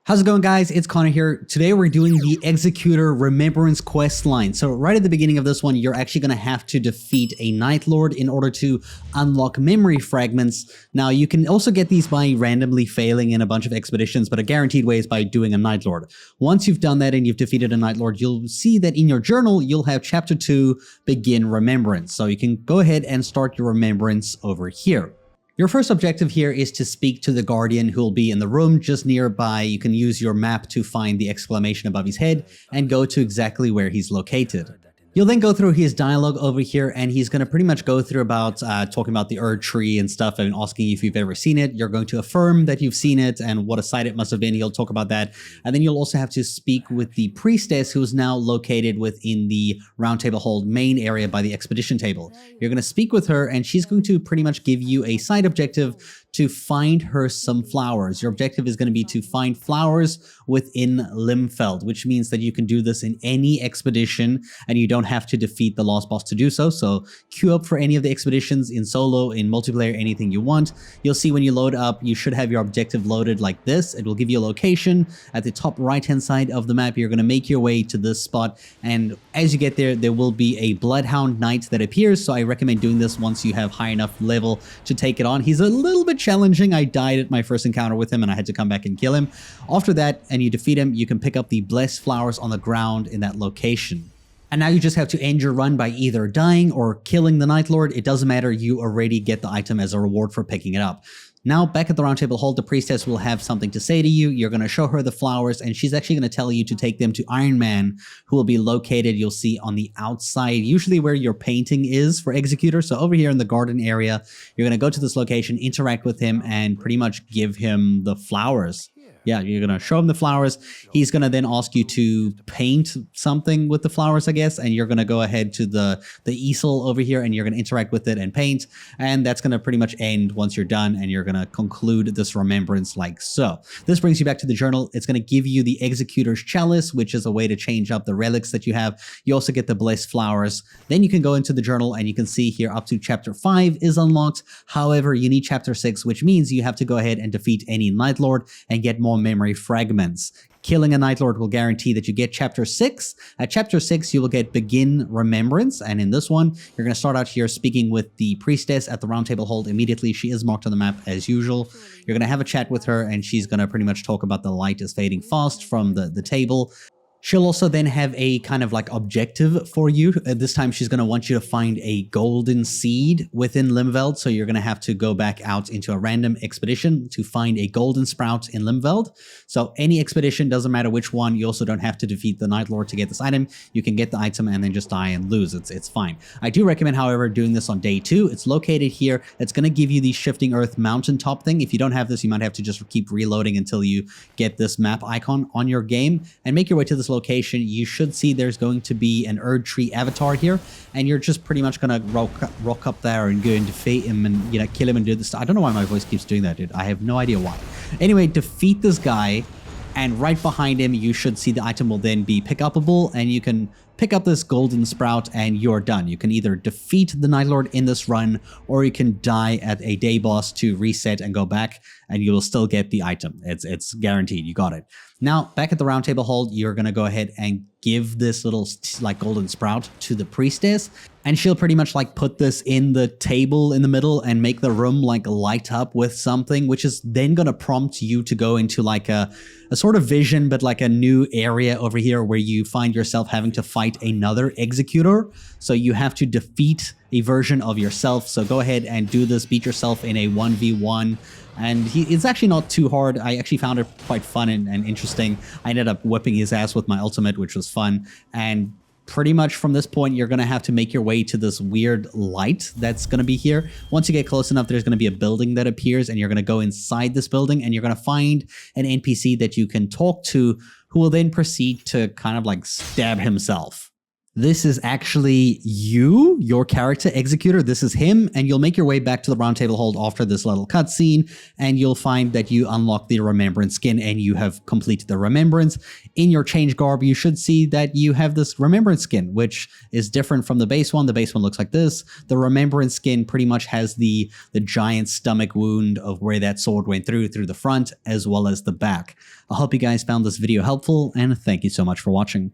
How's it going, guys? It's Connor here. Today we're doing the Executor Remembrance quest line. So right at the beginning of this one, you're actually going to have to defeat a Night Lord in order to unlock memory fragments. Now, you can also get these by randomly failing in a bunch of expeditions, but a guaranteed way is by doing a Night Lord. Once you've done that and you've defeated a Night Lord, you'll see that in your journal, you'll have Chapter 2, Begin Remembrance. So you can go ahead and start your Remembrance over here. Your first objective here is to speak to the Guardian who will be in the room just nearby. You can use your map to find the exclamation above his head and go to exactly where he's located. You'll then go through his dialogue over here, and he's going to pretty much go through about talking about the Erd tree and stuff and asking you if you've ever seen it. You're going to affirm that you've seen it and what a sight it must have been. He'll talk about that. And then you'll also have to speak with the priestess who is now located within the Round Table Hold main area by the expedition table. You're going to speak with her, and she's going to pretty much give you a side objective to find her some flowers. Your objective is going to be to find flowers within Limveld, which means that you can do this in any expedition and you don't have to defeat the last boss to do so. So queue up for any of the expeditions in solo, in multiplayer, anything you want. You'll see when you load up, you should have your objective loaded like this. It will give you a location at the top right-hand side of the map. You're going to make your way to this spot, and as you get there, there will be a Bloodhound Knight that appears. So I recommend doing this once you have high enough level to take it on. He's a little bit challenging. I died at my first encounter with him and I had to come back and kill him. After that, and you defeat him, you can pick up the blessed flowers on the ground in that location. And now you just have to end your run by either dying or killing the Night Lord. It doesn't matter, you already get the item as a reward for picking it up. Now, back at the Round Table Hold, the priestess will have something to say to you. You're going to show her the flowers, and she's actually going to tell you to take them to Iron Man, who will be located, you'll see, on the outside, usually where your painting is for Executor. So over here in the garden area, you're going to go to this location, interact with him, and pretty much give him the flowers. Yeah, you're going to show him the flowers. He's going to then ask you to paint something with the flowers, I guess, and you're going to go ahead to the easel over here, and you're going to interact with it and paint, and that's going to pretty much end once you're done, and you're going to conclude this remembrance like so. This brings you back to the journal. It's going to give you the Executor's chalice, which is a way to change up the relics that you have. You also get the blessed flowers. Then you can go into the journal, and you can see here up to Chapter 5 is unlocked. However, you need Chapter 6, which means you have to go ahead and defeat any Night Lord and get more memory fragments. Killing a Night Lord will guarantee that you get Chapter 6. At Chapter 6, you will get Begin Remembrance, and in this one, you're going to start out here speaking with the priestess at the Round Table Hold immediately. She is marked on the map as usual. You're going to have a chat with her, and she's going to pretty much talk about the light is fading fast from the table. She'll also then have a kind of like objective for you. This time she's going to want you to find a golden seed within Limveld. So you're going to have to go back out into a random expedition to find a golden sprout in Limveld. So any expedition, doesn't matter which one. You also don't have to defeat the Night Lord to get this item. You can get the item and then just die and lose. It's fine. I do recommend, however, doing this on day 2. It's located here. It's going to give you the Shifting Earth mountaintop thing. If you don't have this, you might have to just keep reloading until you get this map icon on your game, and make your way to this location. You should see there's going to be an Erd tree avatar here, and you're just pretty much gonna rock up there and go and defeat him and, you know, kill him and do this. I don't know why my voice keeps doing that, dude. I have no idea why. Anyway, defeat this guy, and right behind him you should see the item will then be pick upable, and you can pick up this golden sprout and you're done. You can either defeat the Night Lord in this run, or you can die at a day boss to reset and go back, and you will still get the item. It's guaranteed. You got it. Now, back at the Round Table Hold, you're going to go ahead and give this little like golden sprout to the priestess, and she'll pretty much like put this in the table in the middle and make the room like light up with something, which is then going to prompt you to go into like a sort of vision, but like a new area over here where you find yourself having to fight another Executor. So you have to defeat a version of yourself. So go ahead and do this, beat yourself in a 1v1. And it's actually not too hard. I actually found it quite fun and interesting. I ended up whipping his ass with my ultimate, which was fun. And pretty much from this point, you're going to have to make your way to this weird light that's going to be here. Once you get close enough, there's going to be a building that appears, and you're going to go inside this building, and you're going to find an NPC that you can talk to, who will then proceed to kind of like stab himself. this is actually you, your character, Executor. This is him, and you'll make your way back to the Round Table Hold after this little cutscene, and you'll find that you unlock the Remembrance skin, and you have completed the Remembrance. In your change garb, you should see that you have this Remembrance skin, which is different from the base one. The base one looks like this. The Remembrance skin pretty much has the giant stomach wound of where that sword went through the front, as well as the back. I hope you guys found this video helpful, and thank you so much for watching.